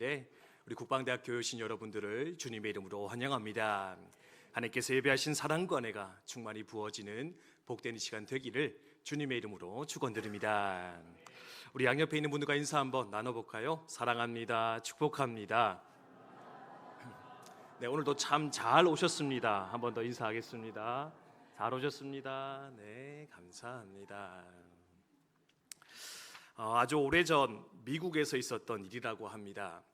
네, 우리 국방대학 교육신 여러분들을 주님의 이름으로 환영합니다. 하나님께서 예배하신 사랑과 은혜가 충만히 부어지는 복된 이 시간 되기를 주님의 이름으로 축원드립니다. 우리 양옆에 있는 분들과 인사 한번 나눠볼까요? 사랑합니다. 축복합니다. 네, 오늘도 참 잘 오셨습니다. 한 번 더 인사하겠습니다. 잘 오셨습니다. 네, 감사합니다. 아주 오래전 미국에서 있었던 일이라고 합니다.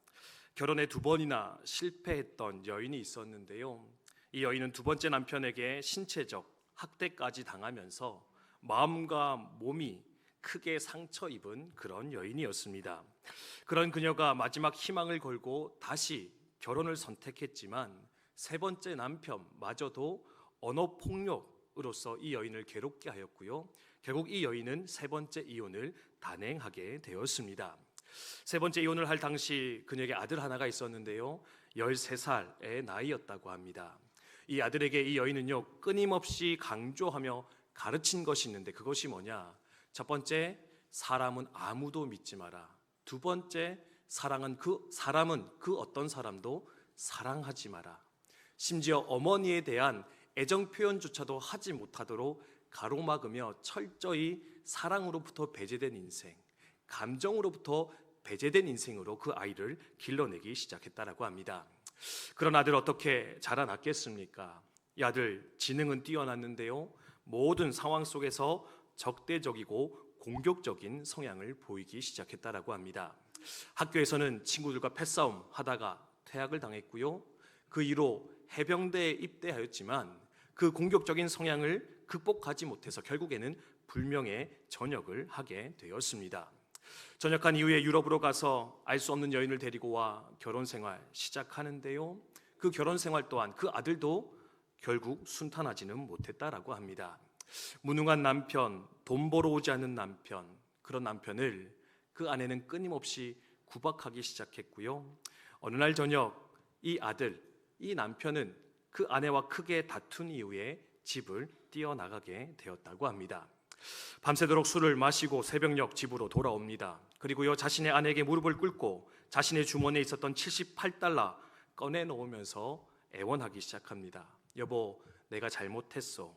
결혼에 2번이나 실패했던 여인이 있었는데요. 이 여인은 2번째 남편에게 신체적 학대까지 당하면서 마음과 몸이 크게 상처 입은 그런 여인이었습니다. 그런 그녀가 마지막 희망을 걸고 다시 결혼을 선택했지만 3번째 남편마저도 언어폭력으로서 이 여인을 괴롭게 하였고요. 결국 이 여인은 3번째 이혼을 단행하게 되었습니다. 3번째 이혼을 할 당시 그녀에게 아들 하나가 있었는데요, 13살의 나이였다고 합니다. 이 아들에게 이 여인은요, 끊임없이 강조하며 가르친 것이 있는데, 그것이 뭐냐? 첫 번째, 사람은 아무도 믿지 마라. 2번째, 사람은 그 어떤 사람도 사랑하지 마라. 심지어 어머니에 대한 애정 표현조차도 하지 못하도록 가로막으며 철저히 사랑으로부터 배제된 인생, 감정으로부터 배제된 인생으로 그 아이를 길러내기 시작했다라고 합니다. 그런 아들 어떻게 자라났겠습니까? 이 아들 지능은 뛰어났는데요, 모든 상황 속에서 적대적이고 공격적인 성향을 보이기 시작했다라고 합니다. 학교에서는 친구들과 패싸움 하다가 퇴학을 당했고요, 그 이후로 해병대에 입대하였지만 그 공격적인 성향을 극복하지 못해서 결국에는 불명예 전역을 하게 되었습니다. 전역한 이후에 유럽으로 가서 알 수 없는 여인을 데리고 와 결혼 생활 시작하는데요, 그 결혼 생활 또한 그 아들도 결국 순탄하지는 못했다라고 합니다. 무능한 남편, 돈 벌어 오지 않는 남편, 그런 남편을 그 아내는 끊임없이 구박하기 시작했고요. 어느 날 저녁 이 아들, 이 남편은 그 아내와 크게 다툰 이후에 집을 뛰어나가게 되었다고 합니다. 밤새도록 술을 마시고 새벽녘 집으로 돌아옵니다. 그리고요, 자신의 아내에게 무릎을 꿇고 자신의 주머니에 있었던 $78 꺼내놓으면서 애원하기 시작합니다. 여보, 내가 잘못했어.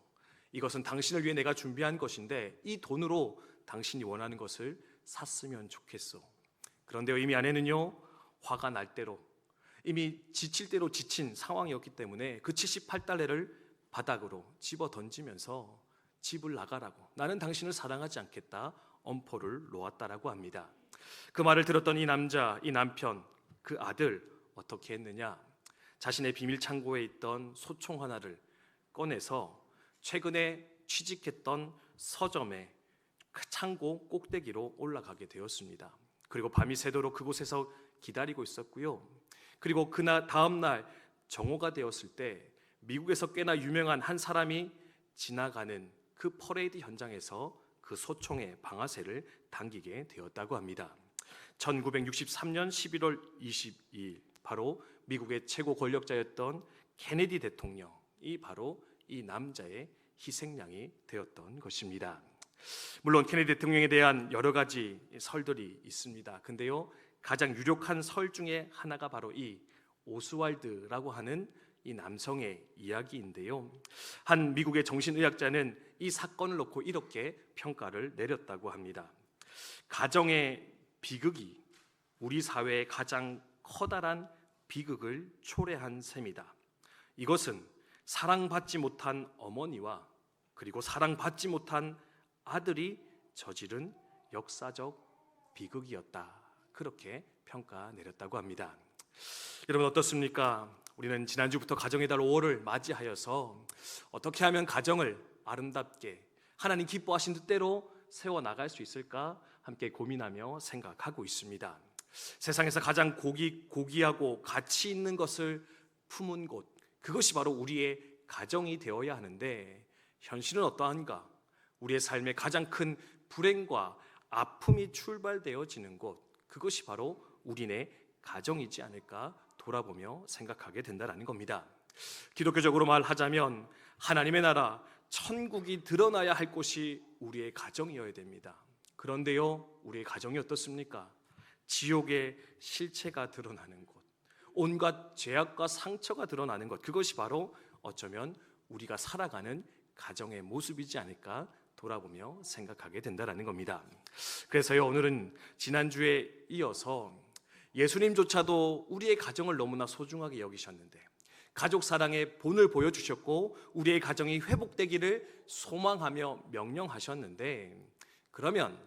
이것은 당신을 위해 내가 준비한 것인데 이 돈으로 당신이 원하는 것을 샀으면 좋겠어. 그런데 이미 아내는요, 화가 날 대로, 이미 지칠 대로 지친 상황이었기 때문에 그 $78를 바닥으로 집어 던지면서 집을 나가라고, 나는 당신을 사랑하지 않겠다, 엄포를 놓았다라고 합니다. 그 말을 들었던 이 남자, 이 남편, 그 아들 어떻게 했느냐? 자신의 비밀 창고에 있던 소총 하나를 꺼내서 최근에 취직했던 서점의 그 창고 꼭대기로 올라가게 되었습니다. 그리고 밤이 새도록 그곳에서 기다리고 있었고요. 그리고 다음 날 정오가 되었을 때 미국에서 꽤나 유명한 한 사람이 지나가는 그 퍼레이드 현장에서 그 소총의 방아쇠를 당기게 되었다고 합니다. 1963년 11월 22일, 바로 미국의 최고 권력자였던 케네디 대통령이 바로 이 남자의 희생양이 되었던 것입니다. 물론 케네디 대통령에 대한 여러 가지 설들이 있습니다. 근데요, 가장 유력한 설 중에 하나가 바로 이 오스왈드라고 하는 이 남성의 이야기인데요, 한 미국의 정신의학자는 이 사건을 놓고 이렇게 평가를 내렸다고 합니다. 가정의 비극이 우리 사회의 가장 커다란 비극을 초래한 셈이다. 이것은 사랑받지 못한 어머니와 그리고 사랑받지 못한 아들이 저지른 역사적 비극이었다, 그렇게 평가 내렸다고 합니다. 여러분 어떻습니까? 우리는 지난주부터 가정의 달 5월을 맞이하여서 어떻게 하면 가정을 아름답게 하나님 기뻐하신 뜻대로 세워나갈 수 있을까 함께 고민하며 생각하고 있습니다. 세상에서 가장 고귀하고 가치 있는 것을 품은 곳, 그것이 바로 우리의 가정이 되어야 하는데, 현실은 어떠한가? 우리의 삶의 가장 큰 불행과 아픔이 출발되어지는 곳, 그것이 바로 우리네 가정이지 않을까 돌아보며 생각하게 된다는 겁니다. 기독교적으로 말하자면 하나님의 나라, 천국이 드러나야 할 곳이 우리의 가정이어야 됩니다. 그런데요, 우리의 가정이 어떻습니까? 지옥의 실체가 드러나는 곳, 온갖 죄악과 상처가 드러나는 것, 그것이 바로 어쩌면 우리가 살아가는 가정의 모습이지 않을까 돌아보며 생각하게 된다는 겁니다. 그래서요, 오늘은 지난주에 이어서 예수님조차도 우리의 가정을 너무나 소중하게 여기셨는데 가족 사랑의 본을 보여주셨고 우리의 가정이 회복되기를 소망하며 명령하셨는데, 그러면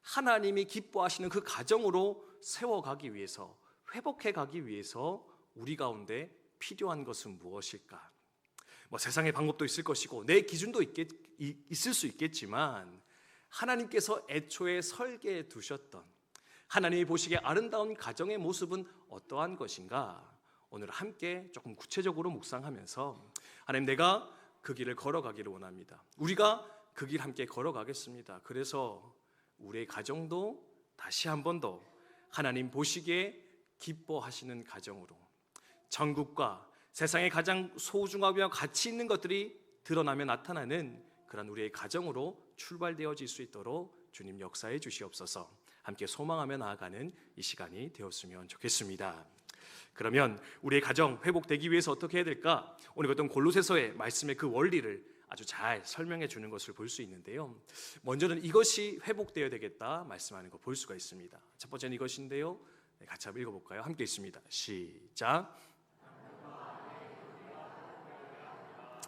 하나님이 기뻐하시는 그 가정으로 세워가기 위해서, 회복해가기 위해서 우리 가운데 필요한 것은 무엇일까? 세상의 방법도 있을 것이고 내 기준도 있을 수 있겠지만, 하나님께서 애초에 설계해 두셨던 하나님이 보시기에 아름다운 가정의 모습은 어떠한 것인가? 오늘 함께 조금 구체적으로 묵상하면서 하나님, 내가 그 길을 걸어가기를 원합니다. 우리가 그 길 함께 걸어가겠습니다. 그래서 우리의 가정도 다시 한 번 더 하나님 보시기에 기뻐하시는 가정으로, 전국과 세상에 가장 소중하며 가치 있는 것들이 드러나며 나타나는 그런 우리의 가정으로 출발되어질 수 있도록 주님 역사해 주시옵소서. 함께 소망하며 나아가는 이 시간이 되었으면 좋겠습니다. 그러면 우리의 가정 회복되기 위해서 어떻게 해야 될까? 오늘 어떤 골로새서의 말씀의 그 원리를 아주 잘 설명해 주는 것을 볼 수 있는데요, 먼저는 이것이 회복되어야 되겠다 말씀하는 거 볼 수가 있습니다. 첫 번째는 이것인데요, 같이 한번 읽어볼까요? 함께 있습니다. 시작.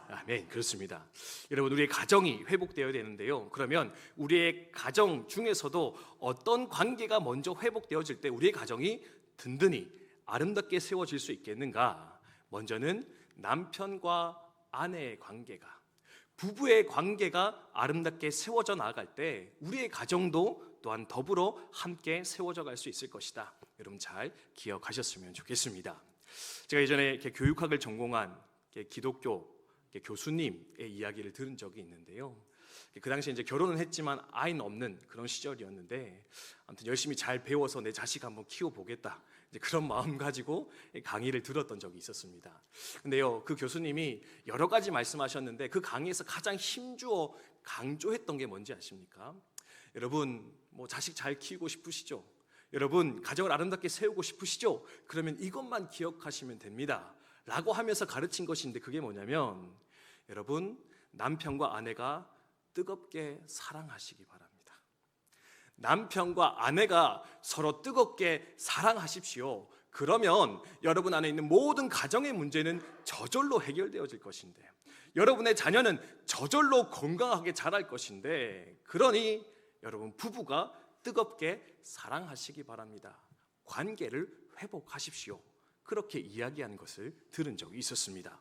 아멘. 그렇습니다. 여러분, 우리의 가정이 회복되어야 되는데요, 그러면 우리의 가정 중에서도 어떤 관계가 먼저 회복되어질 때 우리의 가정이 든든히 아름답게 세워질 수 있겠는가? 먼저는 남편과 아내의 관계가, 부부의 관계가 아름답게 세워져 나아갈 때 우리의 가정도 또한 더불어 함께 세워져 갈 수 있을 것이다. 여러분 잘 기억하셨으면 좋겠습니다. 제가 예전에 이렇게 교육학을 전공한 기독교 교수님의 이야기를 들은 적이 있는데요, 그 당시에 이제 결혼은 했지만 아이는 없는 그런 시절이었는데, 아무튼 열심히 잘 배워서 내 자식 한번 키워보겠다, 이제 그런 마음 가지고 강의를 들었던 적이 있었습니다. 근데요, 그 교수님이 여러 가지 말씀하셨는데 그 강의에서 가장 힘주어 강조했던 게 뭔지 아십니까? 여러분, 자식 잘 키우고 싶으시죠? 여러분, 가정을 아름답게 세우고 싶으시죠? 그러면 이것만 기억하시면 됩니다 라고 하면서 가르친 것인데, 그게 뭐냐면, 여러분, 남편과 아내가 뜨겁게 사랑하시기 바랍니다. 남편과 아내가 서로 뜨겁게 사랑하십시오. 그러면 여러분 안에 있는 모든 가정의 문제는 저절로 해결되어질 것인데, 여러분의 자녀는 저절로 건강하게 자랄 것인데, 그러니 여러분 부부가 뜨겁게 사랑하시기 바랍니다. 관계를 회복하십시오. 그렇게 이야기하는 것을 들은 적이 있었습니다.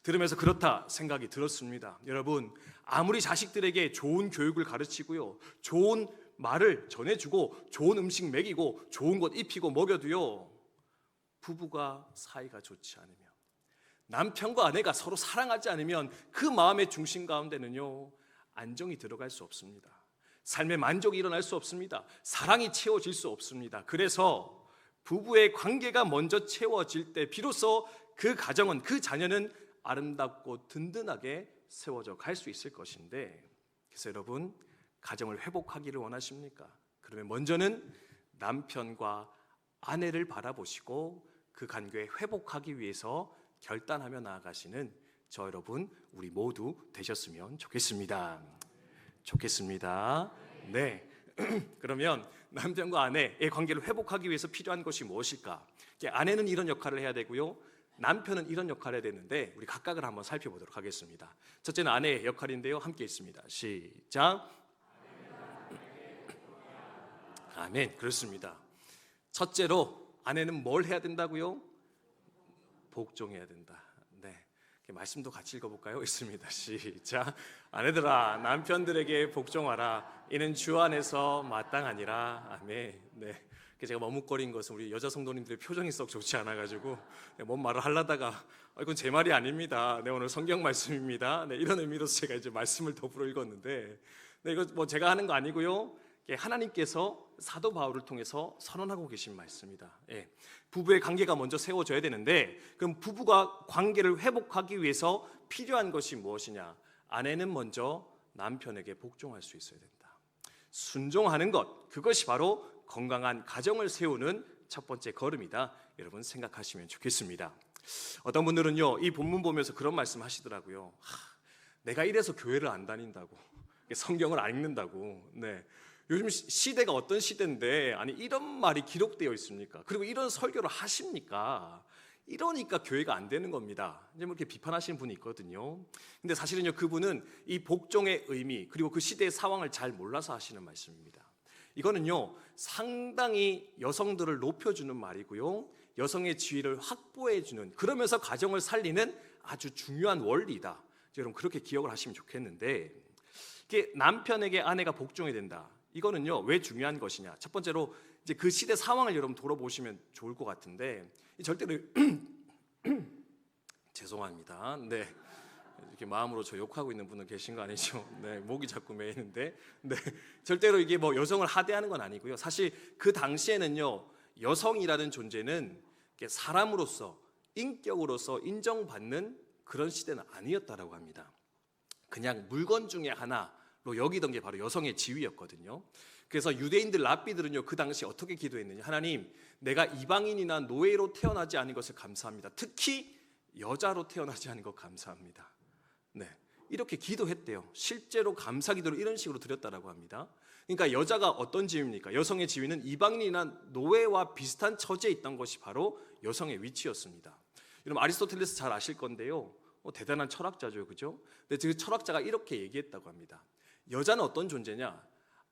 들으면서 그렇다 생각이 들었습니다. 여러분, 아무리 자식들에게 좋은 교육을 가르치고요, 좋은 말을 전해주고 좋은 음식 먹이고 좋은 곳 입히고 먹여도요, 부부가 사이가 좋지 않으면, 남편과 아내가 서로 사랑하지 않으면 그 마음의 중심 가운데는요, 안정이 들어갈 수 없습니다. 삶의 만족이 일어날 수 없습니다. 사랑이 채워질 수 없습니다. 그래서 부부의 관계가 먼저 채워질 때 비로소 그 가정은, 그 자녀는 아름답고 든든하게 세워져 갈 수 있을 것인데, 그래서 여러분, 가정을 회복하기를 원하십니까? 그러면 먼저는 남편과 아내를 바라보시고 그 관계 회복하기 위해서 결단하며 나아가시는 저 여러분, 우리 모두 되셨으면 좋겠습니다. 네. 그러면 남편과 아내의 관계를 회복하기 위해서 필요한 것이 무엇일까? 아내는 이런 역할을 해야 되고요, 남편은 이런 역할을 해야 되는데, 우리 각각을 한번 살펴보도록 하겠습니다. 첫째는 아내의 역할인데요, 함께 있습니다. 시작. 아멘. 그렇습니다. 첫째로 아내는 뭘 해야 된다고요? 복종해야 된다. 네. 말씀도 같이 읽어볼까요? 있습니다. 시작. 아내들아, 남편들에게 복종하라. 이는 주 안에서 마땅하니라. 아멘. 네. 제가 머뭇거린 것은 우리 여자 성도님들의 표정이 썩 좋지 않아가지고 뭔 말을 하려다가 이건 제 말이 아닙니다. 네, 오늘 성경 말씀입니다. 네, 이런 의미로서 제가 이제 말씀을 더불어 읽었는데, 네, 이거 제가 하는 거 아니고요, 하나님께서 사도 바울을 통해서 선언하고 계신 말씀입니다. 예, 부부의 관계가 먼저 세워져야 되는데, 그럼 부부가 관계를 회복하기 위해서 필요한 것이 무엇이냐? 아내는 먼저 남편에게 복종할 수 있어야 된다. 순종하는 것, 그것이 바로 건강한 가정을 세우는 첫 번째 걸음이다. 여러분 생각하시면 좋겠습니다. 어떤 분들은요, 이 본문 보면서 그런 말씀 하시더라고요. 내가 이래서 교회를 안 다닌다고, 성경을 안 읽는다고. 네. 요즘 시대가 어떤 시대인데 아니 이런 말이 기록되어 있습니까? 그리고 이런 설교를 하십니까? 이러니까 교회가 안 되는 겁니다. 이제 뭐 이렇게 비판하시는 분이 있거든요. 근데 사실은요, 그분은 이 복종의 의미 그리고 그 시대의 상황을 잘 몰라서 하시는 말씀입니다. 이거는요, 상당히 여성들을 높여주는 말이고요, 여성의 지위를 확보해주는, 그러면서 가정을 살리는 아주 중요한 원리다. 여러분 그렇게 기억을 하시면 좋겠는데, 이게 남편에게 아내가 복종해야 된다. 이거는요, 왜 중요한 것이냐? 첫 번째로 이제 그 시대 상황을 여러분 돌아보시면 좋을 것 같은데, 절대로 죄송합니다. 네. 이렇게 마음으로 저 욕하고 있는 분은 계신 거 아니죠? 네, 목이 자꾸 메이는데, 네, 절대로 이게 뭐 여성을 하대하는 건 아니고요. 사실 그 당시에는요, 여성이라는 존재는 사람으로서, 인격으로서 인정받는 그런 시대는 아니었다라고 합니다. 그냥 물건 중에 하나로 여기던 게 바로 여성의 지위였거든요. 그래서 유대인들 랍비들은요, 그 당시 어떻게 기도했느냐? 하나님, 내가 이방인이나 노예로 태어나지 않은 것을 감사합니다. 특히 여자로 태어나지 않은 것 감사합니다. 네, 이렇게 기도했대요. 실제로 감사 기도를 이런 식으로 드렸다라고 합니다. 그러니까 여자가 어떤 지위입니까? 여성의 지위는 이방인이나 노예와 비슷한 처지에 있던 것이 바로 여성의 위치였습니다. 여러분 아리스토텔레스 잘 아실 건데요, 대단한 철학자죠, 그죠? 근데 그 철학자가 이렇게 얘기했다고 합니다. 여자는 어떤 존재냐?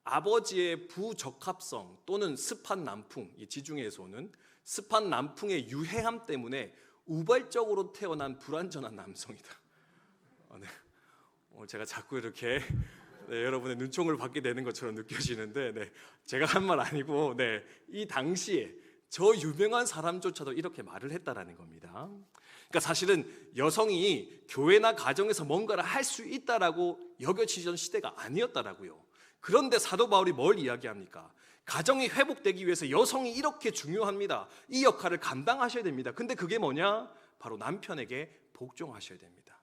아버지의 부적합성 또는 습한 남풍, 이 지중해에서 오는 습한 남풍의 유해함 때문에 우발적으로 태어난 불완전한 남성이다. 네. 제가 자꾸 이렇게 여러분의 눈총을 받게 되는 것처럼 느껴지는데, 네, 제가 한 말 아니고, 네, 이 당시에 저 유명한 사람조차도 이렇게 말을 했다라는 겁니다. 그러니까 사실은 여성이 교회나 가정에서 뭔가를 할 수 있다라고 여겨지던 시대가 아니었다라고요. 그런데 사도 바울이 뭘 이야기합니까? 가정이 회복되기 위해서 여성이 이렇게 중요합니다. 이 역할을 감당하셔야 됩니다. 근데 그게 뭐냐? 바로 남편에게 복종하셔야 됩니다.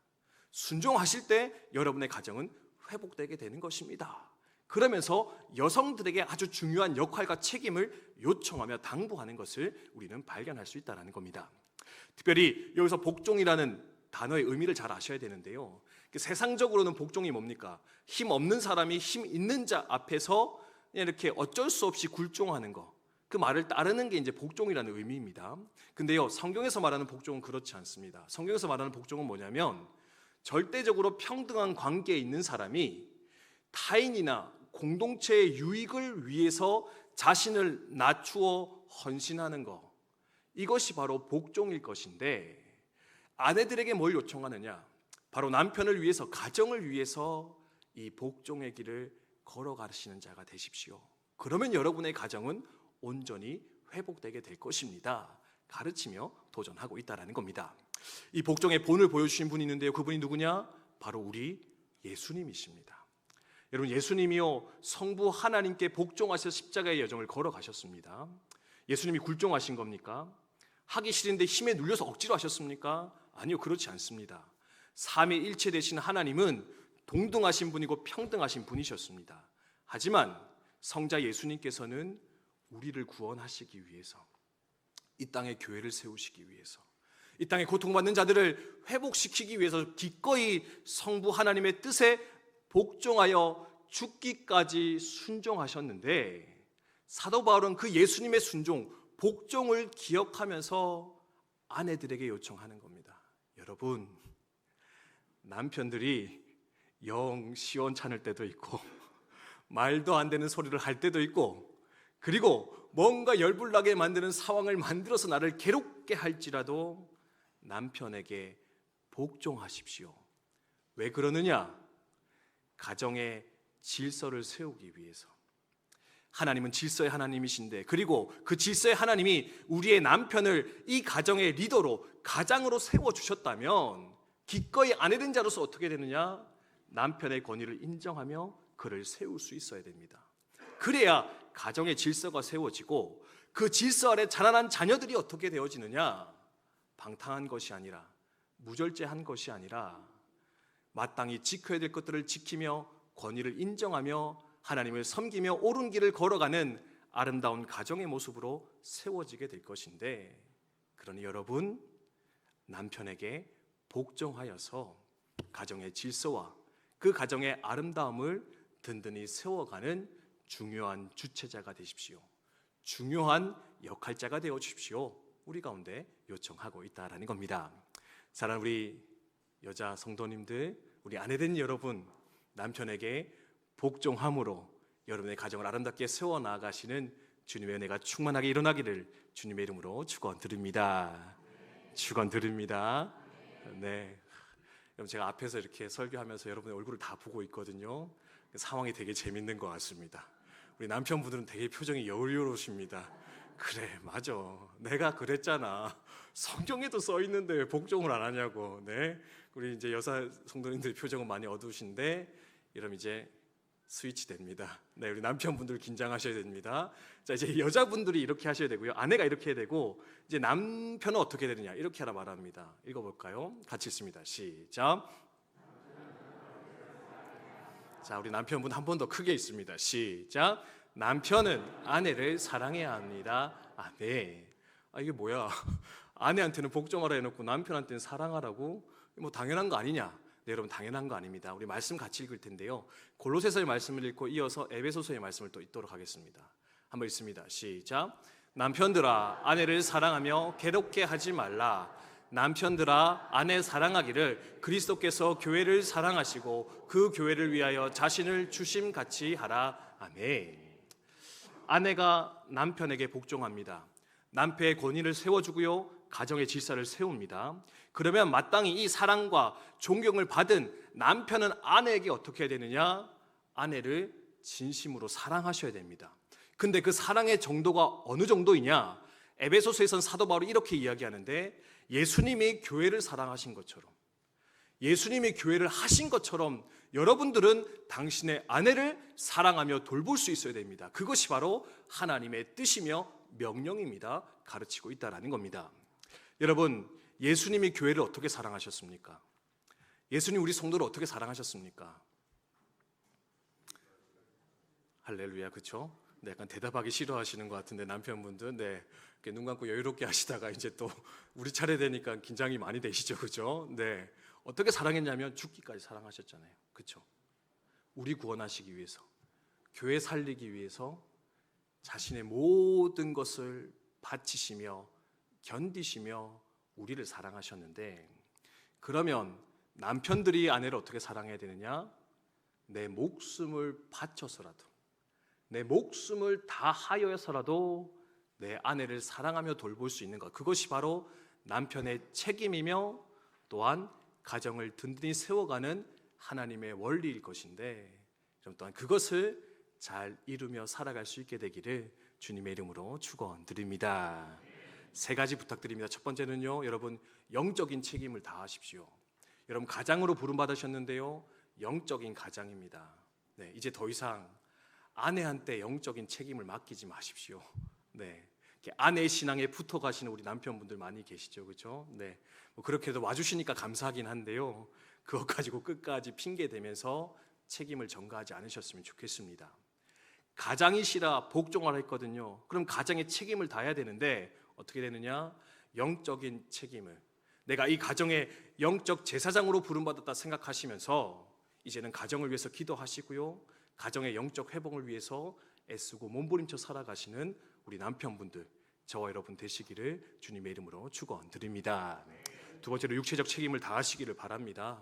순종하실 때 여러분의 가정은 회복되게 되는 것입니다. 그러면서 여성들에게 아주 중요한 역할과 책임을 요청하며 당부하는 것을 우리는 발견할 수 있다는 겁니다. 특별히 여기서 복종이라는 단어의 의미를 잘 아셔야 되는데요, 세상적으로는 복종이 뭡니까? 힘 없는 사람이 힘 있는 자 앞에서 이렇게 어쩔 수 없이 굴종하는 거, 그 말을 따르는 게 이제 복종이라는 의미입니다. 근데요, 성경에서 말하는 복종은 그렇지 않습니다. 성경에서 말하는 복종은 뭐냐면, 절대적으로 평등한 관계에 있는 사람이 타인이나 공동체의 유익을 위해서 자신을 낮추어 헌신하는 것, 이것이 바로 복종일 것인데, 아내들에게 뭘 요청하느냐? 바로 남편을 위해서, 가정을 위해서 이 복종의 길을 걸어가시는 자가 되십시오. 그러면 여러분의 가정은 온전히 회복되게 될 것입니다. 가르치며 도전하고 있다는 겁니다. 이 복종의 본을 보여주신 분이 있는데요, 그분이 누구냐? 바로 우리 예수님이십니다. 여러분, 예수님이요, 성부 하나님께 복종하셔서 십자가의 여정을 걸어가셨습니다. 예수님이 굴종하신 겁니까? 하기 싫은데 힘에 눌려서 억지로 하셨습니까? 아니요, 그렇지 않습니다. 삼위일체 되신 하나님은 동등하신 분이고 평등하신 분이셨습니다. 하지만 성자 예수님께서는 우리를 구원하시기 위해서, 이 땅에 교회를 세우시기 위해서, 이 땅에 고통받는 자들을 회복시키기 위해서 기꺼이 성부 하나님의 뜻에 복종하여 죽기까지 순종하셨는데, 사도 바울은 그 예수님의 순종, 복종을 기억하면서 아내들에게 요청하는 겁니다. 여러분, 남편들이 영 시원찮을 때도 있고 말도 안 되는 소리를 할 때도 있고, 그리고 뭔가 열불나게 만드는 상황을 만들어서 나를 괴롭게 할지라도 남편에게 복종하십시오. 왜 그러느냐? 가정의 질서를 세우기 위해서. 하나님은 질서의 하나님이신데, 그리고 그 질서의 하나님이 우리의 남편을 이 가정의 리더로, 가장으로 세워주셨다면 기꺼이 아내된 자로서 어떻게 되느냐? 남편의 권위를 인정하며 그를 세울 수 있어야 됩니다. 그래야 가정의 질서가 세워지고, 그 질서 아래 자라난 자녀들이 어떻게 되어지느냐? 방탕한 것이 아니라, 무절제한 것이 아니라 마땅히 지켜야 될 것들을 지키며 권위를 인정하며 하나님을 섬기며 옳은 길을 걸어가는 아름다운 가정의 모습으로 세워지게 될 것인데, 그러니 여러분, 남편에게 복종하여서 가정의 질서와 그 가정의 아름다움을 든든히 세워가는 중요한 주체자가 되십시오. 중요한 역할자가 되어 주십시오. 우리 가운데 요청하고 있다라는 겁니다. 사랑하는 우리 여자 성도님들, 우리 아내된 여러분, 남편에게 복종함으로 여러분의 가정을 아름답게 세워나가시는 주님의 은혜가 충만하게 일어나기를 주님의 이름으로 축원드립니다. 축원드립니다. 네, 여러분, 제가 앞에서 이렇게 설교하면서 여러분의 얼굴을 다 보고 있거든요. 상황이 되게 재밌는 것 같습니다. 우리 남편분들은 되게 표정이 여유로우십니다. 그래, 맞아, 내가 그랬잖아, 성경에도 써 있는데 왜 복종을 안 하냐고. 네, 우리 이제 여사 성도님들 표정은 많이 어두우신데 이러면 이제 스위치 됩니다. 네, 우리 남편분들 긴장하셔야 됩니다. 자, 이제 여자분들이 이렇게 하셔야 되고요, 아내가 이렇게 해야 되고, 이제 남편은 어떻게 되느냐, 이렇게 하라 말합니다. 읽어볼까요? 같이 읽습니다. 시작. 자, 우리 남편분 한 번 더 크게 읽습니다. 시작. 남편은 아내를 사랑해야 합니다. 아, 네. 이게 뭐야? 아내한테는 복종하라 해놓고 남편한테는 사랑하라고? 뭐 당연한 거 아니냐? 네, 여러분, 당연한 거 아닙니다. 우리 말씀 같이 읽을 텐데요, 골로새서의 말씀을 읽고 이어서 에베소서의 말씀을 또 읽도록 하겠습니다. 한번 읽습니다. 시작. 남편들아, 아내를 사랑하며 괴롭게 하지 말라. 남편들아, 아내 사랑하기를 그리스도께서 교회를 사랑하시고 그 교회를 위하여 자신을 주심같이 하라. 아멘. 아내가 남편에게 복종합니다. 남편의 권위를 세워주고요, 가정의 질서를 세웁니다. 그러면 마땅히 이 사랑과 존경을 받은 남편은 아내에게 어떻게 해야 되느냐? 아내를 진심으로 사랑하셔야 됩니다. 근데 그 사랑의 정도가 어느 정도이냐? 에베소서에서는 사도 바울이 이렇게 이야기하는데, 예수님이 교회를 사랑하신 것처럼, 예수님이 교회를 하신 것처럼 여러분들은 당신의 아내를 사랑하며 돌볼 수 있어야 됩니다. 그것이 바로 하나님의 뜻이며 명령입니다. 가르치고 있다라는 겁니다. 여러분, 예수님이 교회를 어떻게 사랑하셨습니까? 예수님 우리 성도를 어떻게 사랑하셨습니까? 할렐루야, 그렇죠? 네, 약간 대답하기 싫어하시는 것 같은데 남편분들, 네, 눈 감고 여유롭게 하시다가 이제 또 우리 차례 되니까 긴장이 많이 되시죠, 그렇죠? 네, 어떻게 사랑했냐면 죽기까지 사랑하셨잖아요, 그렇죠? 우리 구원하시기 위해서, 교회 살리기 위해서 자신의 모든 것을 바치시며 견디시며 우리를 사랑하셨는데, 그러면 남편들이 아내를 어떻게 사랑해야 되느냐? 내 목숨을 바쳐서라도, 내 목숨을 다하여서라도 내 아내를 사랑하며 돌볼 수 있는 것, 그것이 바로 남편의 책임이며 또한 가정을 든든히 세워가는 하나님의 원리일 것인데, 또한 그것을 잘 이루며 살아갈 수 있게 되기를 주님의 이름으로 축원드립니다. 세 가지 부탁드립니다. 첫 번째는요, 여러분, 영적인 책임을 다하십시오. 여러분, 가장으로 부름받으셨는데요, 영적인 가장입니다. 네, 이제 더 이상 아내한테 영적인 책임을 맡기지 마십시오. 네, 아내의 신앙에 붙어 가시는 우리 남편분들 많이 계시죠, 그렇죠? 네, 뭐 그렇게도 와주시니까 감사하긴 한데요, 그것 가지고 끝까지 핑계 대면서 책임을 전가하지 않으셨으면 좋겠습니다. 가장이시라 복종하라 했거든요. 그럼 가정의 책임을 다해야 되는데 어떻게 되느냐? 영적인 책임을, 내가 이 가정의 영적 제사장으로 부름받았다 생각하시면서 이제는 가정을 위해서 기도하시고요, 가정의 영적 회복을 위해서 애쓰고 몸부림쳐 살아가시는 우리 남편분들, 저와 여러분 되시기를 주님의 이름으로 축원드립니다. 두 번째로 육체적 책임을 다하시기를 바랍니다.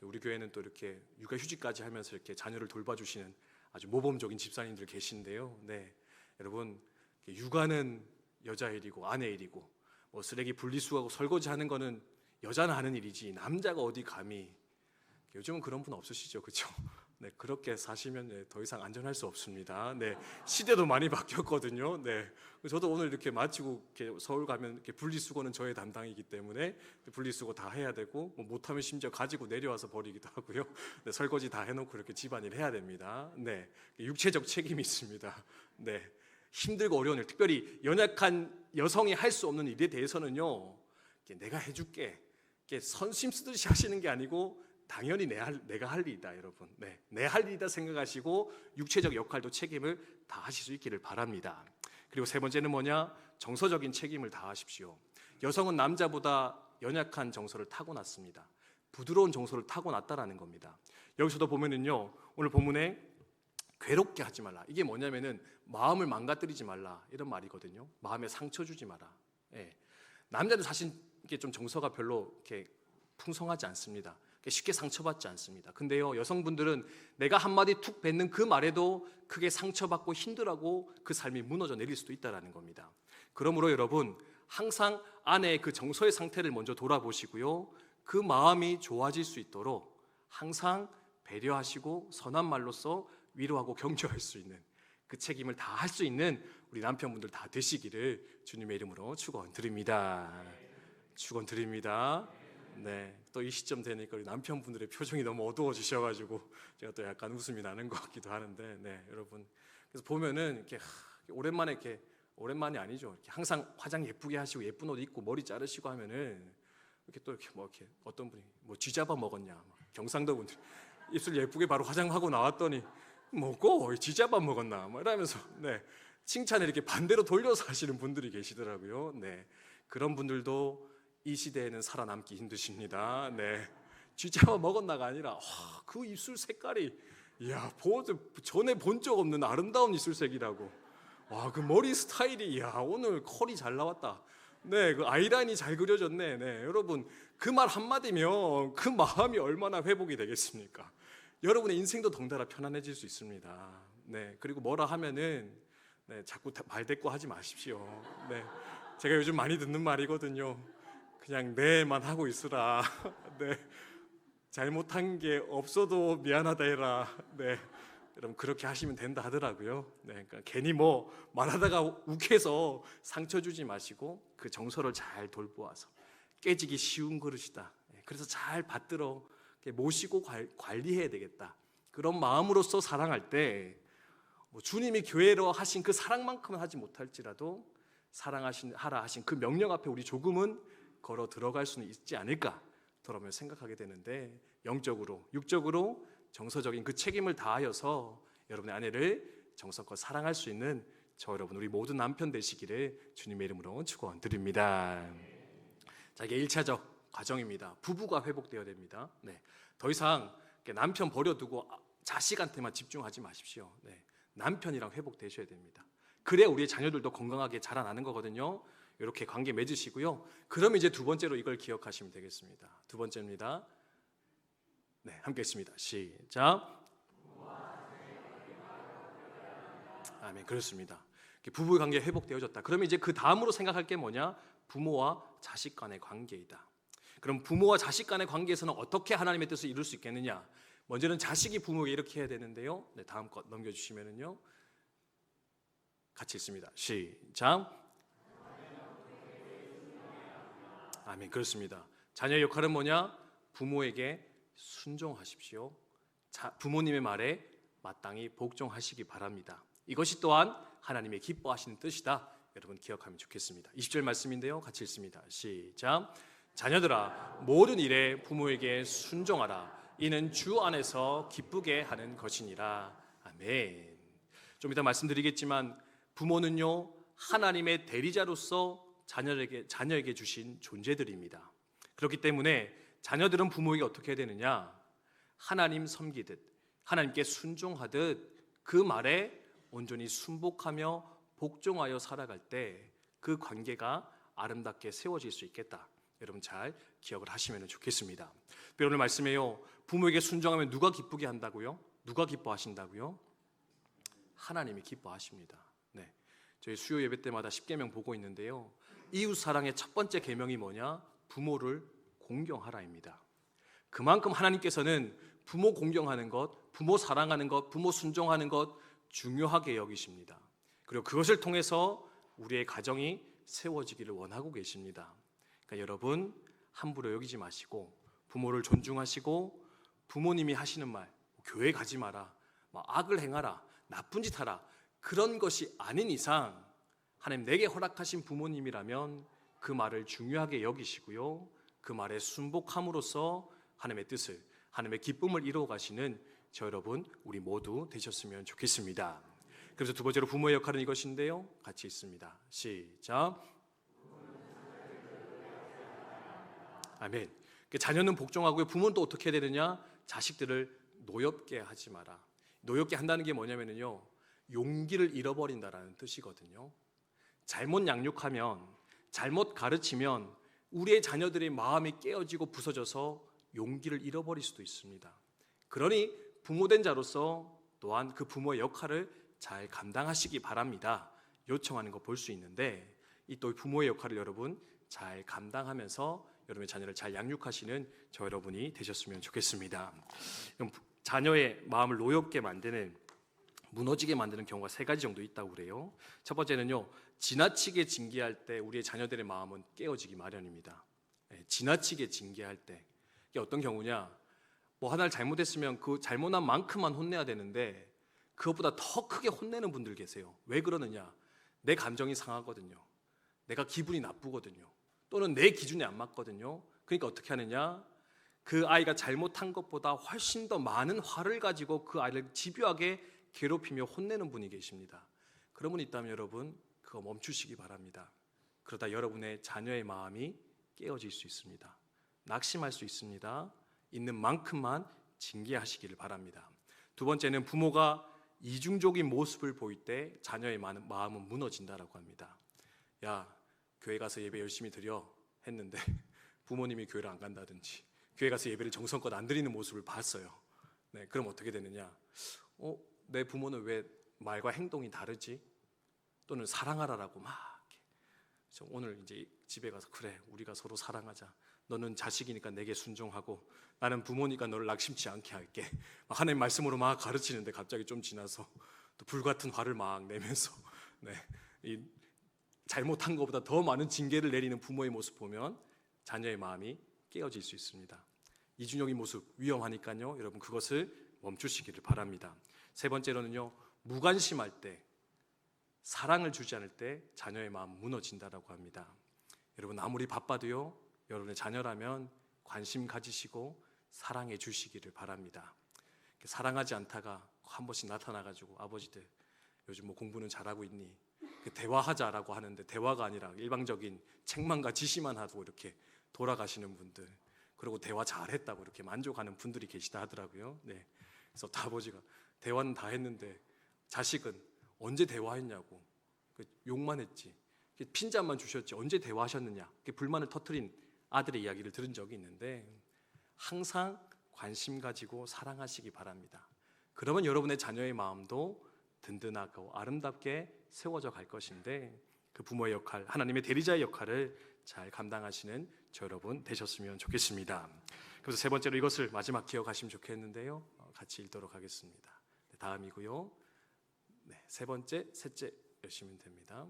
우리 교회는 또 이렇게 육아휴직까지 하면서 이렇게 자녀를 돌봐주시는 아주 모범적인 집사님들 계신데요. 네, 여러분, 육아는 여자 일이고 아내 일이고, 뭐 쓰레기 분리수거하고 설거지하는 거는 여자는 하는 일이지 남자가 어디 감히. 요즘은 그런 분 없으시죠, 그렇죠? 네, 그렇게 사시면 더 이상 안전할 수 없습니다. 네, 시대도 많이 바뀌었거든요. 네, 저도 오늘 이렇게 마치고 이렇게 서울 가면 이렇게 분리수거는 저의 담당이기 때문에 분리수거 다 해야 되고, 뭐 못하면 심지어 가지고 내려와서 버리기도 하고요. 네, 설거지 다 해놓고 이렇게 집안일 해야 됩니다. 네, 육체적 책임이 있습니다. 네, 힘들고 어려운 일, 특별히 연약한 여성이 할 수 없는 일에 대해서는요, 내가 해줄게, 선심 쓰듯이 하시는 게 아니고 당연히 내가 할 일이다, 여러분. 네, 내 할 일이다 생각하시고 육체적 역할도 책임을 다하실 수 있기를 바랍니다. 그리고 세 번째는 뭐냐? 정서적인 책임을 다하십시오. 여성은 남자보다 연약한 정서를 타고났습니다. 부드러운 정서를 타고났다라는 겁니다. 여기서도 보면은요, 오늘 본문에 괴롭게 하지 말라. 이게 뭐냐면은 마음을 망가뜨리지 말라 이런 말이거든요. 마음에 상처 주지 마라. 예. 남자는 사실 이게 좀 정서가 별로 이렇게 풍성하지 않습니다. 쉽게 상처받지 않습니다. 근데요, 여성분들은 내가 한마디 툭 뱉는 그 말에도 크게 상처받고 힘들어하고 그 삶이 무너져 내릴 수도 있다는 겁니다. 그러므로 여러분, 항상 아내의 그 정서의 상태를 먼저 돌아보시고요, 그 마음이 좋아질 수 있도록 항상 배려하시고 선한 말로써 위로하고 격려할 수 있는 그 책임을 다 할 수 있는 우리 남편분들 다 되시기를 주님의 이름으로 축원드립니다. 축원드립니다. 네, 또 이 시점 되니까 우리 남편분들의 표정이 너무 어두워지셔가지고 제가 또 약간 웃음이 나는 것 같기도 하는데, 네, 여러분, 그래서 보면은 이렇게 오랜만에 이렇게 오랜만이 아니죠. 이렇게 항상 화장 예쁘게 하시고 예쁜 옷 입고 머리 자르시고 하면은 이렇게 또 이렇게 뭐 이렇게 어떤 분이 뭐 쥐잡아 먹었냐, 경상도 분들 입술 예쁘게 바로 화장하고 나왔더니 뭐고 쥐잡아 먹었나 뭐 이러면서 네, 칭찬을 이렇게 반대로 돌려서 하시는 분들이 계시더라고요. 네, 그런 분들도 이 시대에는 살아남기 힘드십니다. 네, 쥐잡아 먹었나가 아니라 그 입술 색깔이 전에 본 적 없는 아름다운 입술색이라고. 그 머리 스타일이 오늘 컬이 잘 나왔다. 네, 그 아이라인이 잘 그려졌네. 네, 여러분, 그 말 한마디면 그 마음이 얼마나 회복이 되겠습니까? 여러분의 인생도 덩달아 편안해질 수 있습니다. 네, 그리고 뭐라 하면은 네, 자꾸 말대꾸 하지 마십시오. 네, 제가 요즘 많이 듣는 말이거든요. 그냥 네만 하고 있으라. 네, 잘못한 게 없어도 미안하다 해라. 네, 여러분 그렇게 하시면 된다 하더라고요. 네, 그러니까 괜히 뭐 말하다가 욱해서 상처 주지 마시고 그 정서를 잘 돌보아서 깨지기 쉬운 그릇이다. 그래서 잘 받들어 모시고 관리해야 되겠다. 그런 마음으로서 사랑할 때 뭐 주님이 교회로 하신 그 사랑만큼은 하지 못할지라도 하라 하신 그 명령 앞에 우리 조금은 걸어 들어갈 수는 있지 않을까 그러면 생각하게 되는데, 영적으로 육적으로 정서적인 그 책임을 다하여서 여러분의 아내를 정성껏 사랑할 수 있는 저 여러분 우리 모든 남편 되시기를 주님의 이름으로 축원드립니다. 자, 이게 1차적 과정입니다. 부부가 회복되어야 됩니다. 네, 더 이상 남편 버려두고 자식한테만 집중하지 마십시오. 네, 남편이랑 회복되셔야 됩니다. 그래야 우리의 자녀들도 건강하게 자라나는 거거든요. 이렇게 관계 맺으시고요. 그럼 이제 두 번째로 이걸 기억하시면 되겠습니다. 두 번째입니다. 네, 함께 했습니다. 시작. 아멘. 그렇습니다. 부부의 관계 회복되어졌다. 그러면 이제 그 다음으로 생각할 게 뭐냐? 부모와 자식 간의 관계이다. 그럼 부모와 자식 간의 관계에서는 어떻게 하나님의 뜻을 이룰 수 있겠느냐? 먼저는 자식이 부모에게 이렇게 해야 되는데요. 네, 다음 것 넘겨주시면은요. 같이 읽습니다. 시작. 아멘. 그렇습니다. 자녀의 역할은 뭐냐? 부모에게 순종하십시오. 부모님의 말에 마땅히 복종하시기 바랍니다. 이것이 또한 하나님의 기뻐하시는 뜻이다. 여러분 기억하면 좋겠습니다. 20절 말씀인데요. 같이 읽습니다. 시작. 자녀들아, 모든 일에 부모에게 순종하라. 이는 주 안에서 기쁘게 하는 것이니라. 아멘. 좀 이따 말씀드리겠지만 부모는요, 하나님의 대리자로서 자녀에게 주신 존재들입니다. 그렇기 때문에 자녀들은 부모에게 어떻게 해야 되느냐? 하나님 섬기듯, 하나님께 순종하듯 그 말에 온전히 순복하며 복종하여 살아갈 때 그 관계가 아름답게 세워질 수 있겠다. 여러분 잘 기억을 하시면 좋겠습니다. 오늘 말씀에요, 부모에게 순종하면 누가 기쁘게 한다고요? 누가 기뻐하신다고요? 하나님이 기뻐하십니다. 네, 저희 수요 예배 때마다 10계명 보고 있는데요, 이웃 사랑의 첫 번째 계명이 뭐냐? 부모를 공경하라입니다. 그만큼 하나님께서는 부모 공경하는 것, 부모 사랑하는 것, 부모 순종하는 것 중요하게 여기십니다. 그리고 그것을 통해서 우리의 가정이 세워지기를 원하고 계십니다. 그러니까 여러분 함부로 여기지 마시고 부모를 존중하시고, 부모님이 하시는 말, 교회 가지 마라, 악을 행하라, 나쁜 짓 하라, 그런 것이 아닌 이상 하나님 내게 허락하신 부모님이라면 그 말을 중요하게 여기시고요, 그 말에 순복함으로써 하나님의 뜻을, 하나님의 기쁨을 이루어 가시는 저 여러분 우리 모두 되셨으면 좋겠습니다. 그래서 두 번째로 부모의 역할은 이것인데요. 같이 있습니다. 시작. 아멘. 자녀는 복종하고요. 부모는 또 어떻게 해야 되느냐? 자식들을 노엽게 하지 마라. 노엽게 한다는 게 뭐냐면요, 용기를 잃어버린다라는 뜻이거든요. 잘못 양육하면, 잘못 가르치면 우리의 자녀들의 마음이 깨어지고 부서져서 용기를 잃어버릴 수도 있습니다. 그러니 부모된 자로서 또한 그 부모의 역할을 잘 감당하시기 바랍니다. 요청하는 거 볼 수 있는데, 이 또 부모의 역할을 여러분 잘 감당하면서 여러분의 자녀를 잘 양육하시는 저 여러분이 되셨으면 좋겠습니다. 자녀의 마음을 노엽게 만드는, 무너지게 만드는 경우가 세 가지 정도 있다고 그래요. 첫 번째는요, 지나치게 징계할 때 우리의 자녀들의 마음은 깨어지기 마련입니다. 지나치게 징계할 때 이게 어떤 경우냐, 뭐 하나를 잘못했으면 그 잘못한 만큼만 혼내야 되는데 그것보다 더 크게 혼내는 분들 계세요. 왜 그러느냐? 내 감정이 상하거든요. 내가 기분이 나쁘거든요. 또는 내 기준에 안 맞거든요. 그러니까 어떻게 하느냐? 그 아이가 잘못한 것보다 훨씬 더 많은 화를 가지고 그 아이를 집요하게 괴롭히며 혼내는 분이 계십니다. 그런 분이 있다면 여러분 그거 멈추시기 바랍니다. 그러다 여러분의 자녀의 마음이 깨어질 수 있습니다. 낙심할 수 있습니다. 있는 만큼만 징계하시기를 바랍니다. 두 번째는 부모가 이중적인 모습을 보일 때 자녀의 마음은 무너진다라고 합니다. 야, 교회 가서 예배 열심히 드려 했는데 부모님이 교회를 안 간다든지 교회 가서 예배를 정성껏 안 드리는 모습을 봤어요. 네, 그럼 어떻게 되느냐? 내 부모는 왜 말과 행동이 다르지? 또는 사랑하라라고 막 오늘 이제 집에 가서 그래 우리가 서로 사랑하자. 너는 자식이니까 내게 순종하고 나는 부모니까 너를 낙심치 않게 할게. 하나님 말씀으로 막 가르치는데 갑자기 좀 지나서 또 불같은 화를 막 내면서 이 잘못한 것보다 더 많은 징계를 내리는 부모의 모습 보면 자녀의 마음이 깨어질 수 있습니다. 이중적인 모습 위험하니까요. 여러분 그것을 멈추시기를 바랍니다. 세 번째로는요, 무관심할 때, 사랑을 주지 않을 때 자녀의 마음 무너진다라고 합니다. 여러분 아무리 바빠도요, 여러분의 자녀라면 관심 가지시고 사랑해 주시기를 바랍니다. 사랑하지 않다가 한 번씩 나타나가지고 아버지들 요즘 뭐 공부는 잘하고 있니? 대화하자라고 하는데 대화가 아니라 일방적인 책망과 지시만 하고 이렇게 돌아가시는 분들, 그리고 대화 잘했다고 이렇게 만족하는 분들이 계시다 하더라고요. 네. 그래서 아버지가 대화는 다 했는데 자식은 언제 대화했냐고 욕만 했지, 핀잔만 주셨지 언제 대화하셨느냐 불만을 터뜨린 아들의 이야기를 들은 적이 있는데, 항상 관심 가지고 사랑하시기 바랍니다. 그러면 여러분의 자녀의 마음도 든든하고 아름답게 세워져 갈 것인데, 그 부모의 역할, 하나님의 대리자의 역할을 잘 감당하시는 저 여러분 되셨으면 좋겠습니다. 그래서 세 번째로 이것을 마지막 기억하시면 좋겠는데요, 같이 읽도록 하겠습니다. 다음이고요. 세 번째, 셋째 여시면 됩니다.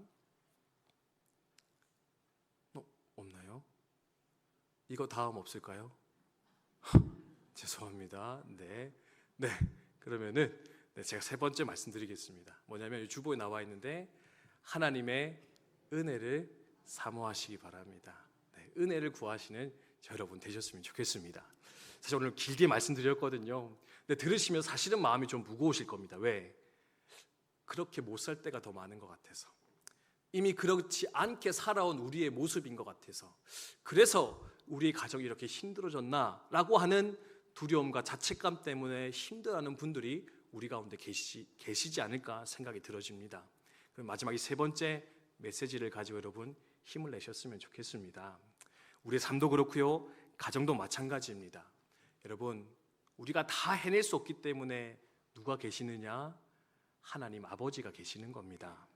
없나요? 이거 다음 없을까요? 죄송합니다. 네. 그러면은 제가 세 번째 말씀드리겠습니다. 뭐냐면 주보에 나와 있는데 하나님의 은혜를 사모하시기 바랍니다. 은혜를 구하시는 저 여러분 되셨으면 좋겠습니다. 사실 오늘 길게 말씀드렸거든요. 근데 들으시면 사실은 마음이 좀 무거우실 겁니다. 왜? 그렇게 못 살 때가 더 많은 것 같아서, 이미 그렇지 않게 살아온 우리의 모습인 것 같아서, 그래서 우리의 가정이 이렇게 힘들어졌나라고 하는 두려움과 자책감 때문에 힘들어하는 분들이 우리 가운데 계시지 않을까 생각이 들어집니다. 그럼 마지막 이 세 번째 메시지를 가지고 여러분 힘을 내셨으면 좋겠습니다. 우리의 삶도 그렇고요, 가정도 마찬가지입니다. 여러분 우리가 다 해낼 수 없기 때문에 누가 계시느냐? 하나님 아버지가 계시는 겁니다.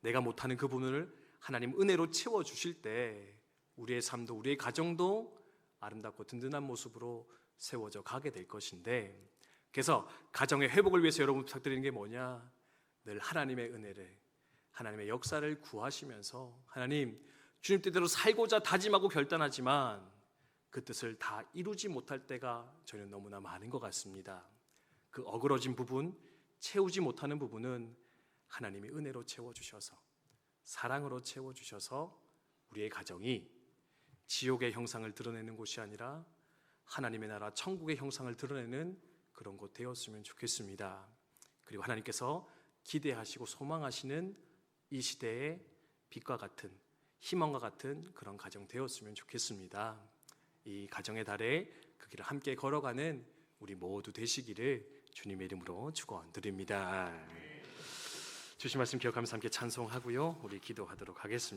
내가 못하는 그 부분을 하나님 은혜로 채워주실 때 우리의 삶도 우리의 가정도 아름답고 든든한 모습으로 세워져 가게 될 것인데, 그래서 가정의 회복을 위해서 여러분 부탁드리는 게 뭐냐? 늘 하나님의 은혜를, 하나님의 역사를 구하시면서 하나님 주님 뜻대로 살고자 다짐하고 결단하지만 그 뜻을 다 이루지 못할 때가 저는 너무나 많은 것 같습니다. 그 어그러진 부분, 채우지 못하는 부분은 하나님이 은혜로 채워주셔서, 사랑으로 채워주셔서 우리의 가정이 지옥의 형상을 드러내는 곳이 아니라 하나님의 나라 천국의 형상을 드러내는 그런 곳 되었으면 좋겠습니다. 그리고 하나님께서 기대하시고 소망하시는 이 시대의 빛과 같은 희망과 같은 그런 가정 되었으면 좋겠습니다. 이 가정의 달에 그 길을 함께 걸어가는 우리 모두 되시기를 주님의 이름으로 축원드립니다. 주신 말씀 기억하면서 함께 찬송하고요, 우리 기도하도록 하겠습니다.